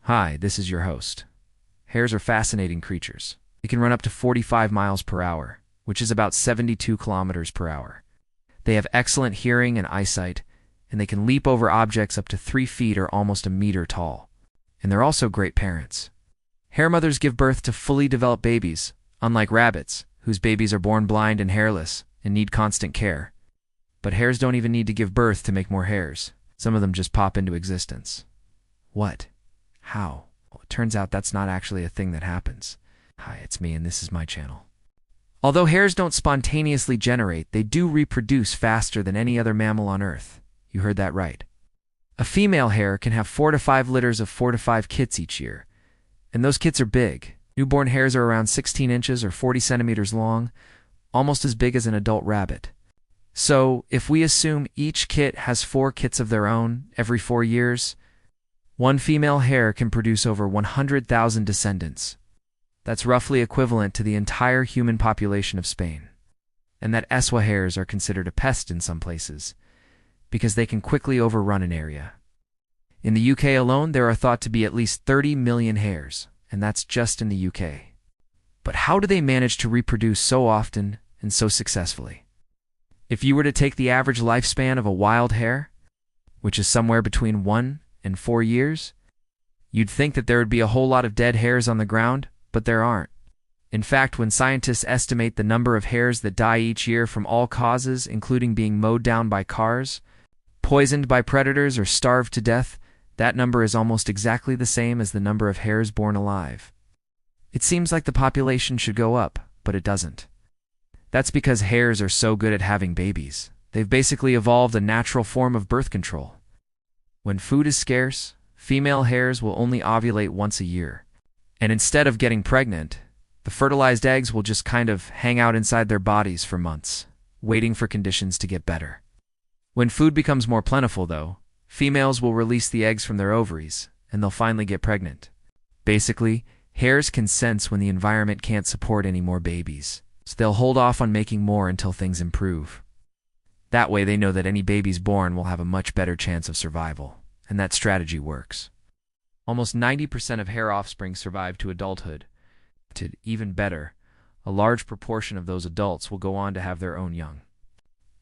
Hi, this is your host. Hares are fascinating creatures. They can run up to 45 miles per hour, which is about 72 kilometers per hour. They have excellent hearing and eyesight, and they can leap over objects up to 3 feet or almost a meter tall. And they're also great parents. Hare mothers give birth to fully developed babies, unlike rabbits, whose babies are born blind and hairless and need constant care. But hares don't even need to give birth to make more hares. Some of them just pop into existence. What? How? Well, it turns out that's not actually a thing that happens. Hi, it's me and this is my channel. Although hares don't spontaneously generate, they do reproduce faster than any other mammal on Earth. You heard that right. A female hare can have 4 to 5 litters of 4 to 5 kits each year. And those kits are big. Newborn hares are around 16 inches or 40 centimeters long, almost as big as an adult rabbit. So, if we assume each kit has 4 kits of their own every 4 years, one female hare can produce over 100,000 descendants. That's roughly equivalent to the entire human population of Spain. And that Eswa hares are considered a pest in some places, because they can quickly overrun an area. In the UK alone, there are thought to be at least 30 million hares, and that's just in the UK. But how do they manage to reproduce so often and so successfully? If you were to take the average lifespan of a wild hare, which is somewhere between 1 and 4 years, you'd think that there would be a whole lot of dead hares on the ground, but there aren't. In fact, when scientists estimate the number of hares that die each year from all causes, including being mowed down by cars, poisoned by predators, or starved to death, that number is almost exactly the same as the number of hares born alive. It seems like the population should go up, but it doesn't. That's because hares are so good at having babies. They've basically evolved a natural form of birth control. When food is scarce, female hares will only ovulate once a year. And instead of getting pregnant, the fertilized eggs will just kind of hang out inside their bodies for months, waiting for conditions to get better. When food becomes more plentiful, though, females will release the eggs from their ovaries, and they'll finally get pregnant. Basically, hares can sense when the environment can't support any more babies, so they'll hold off on making more until things improve. That way they know that any babies born will have a much better chance of survival, and that strategy works. Almost 90% of hare offspring survive to adulthood. To even better, a large proportion of those adults will go on to have their own young.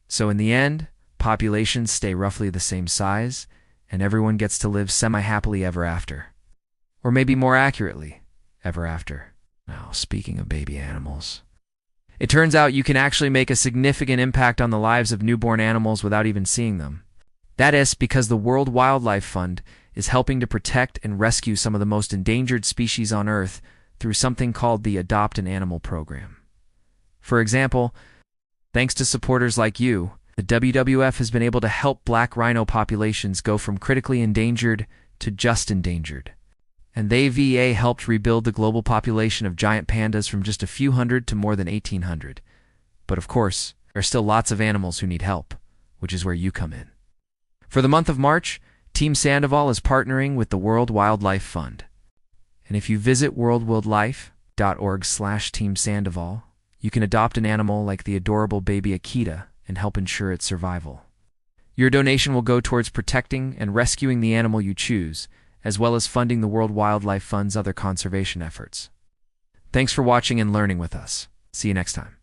So in the end, populations stay roughly the same size, and everyone gets to live semi-happily ever after. Or maybe more accurately, ever after. Now, speaking of baby animals, it turns out you can actually make a significant impact on the lives of newborn animals without even seeing them. That is because the World Wildlife Fund is helping to protect and rescue some of the most endangered species on Earth through something called the Adopt an Animal program. For example, thanks to supporters like you, the WWF has been able to help black rhino populations go from critically endangered to just endangered. And they helped rebuild the global population of giant pandas from just a few hundred to more than 1,800. But of course, there are still lots of animals who need help, which is where you come in. For the month of March, Team Sandoval is partnering with the World Wildlife Fund. And if you visit worldwildlife.org/Team Sandoval, you can adopt an animal like the adorable baby Akita and help ensure its survival. Your donation will go towards protecting and rescuing the animal you choose, as well as funding the World Wildlife Fund's other conservation efforts. Thanks for watching and learning with us. See you next time.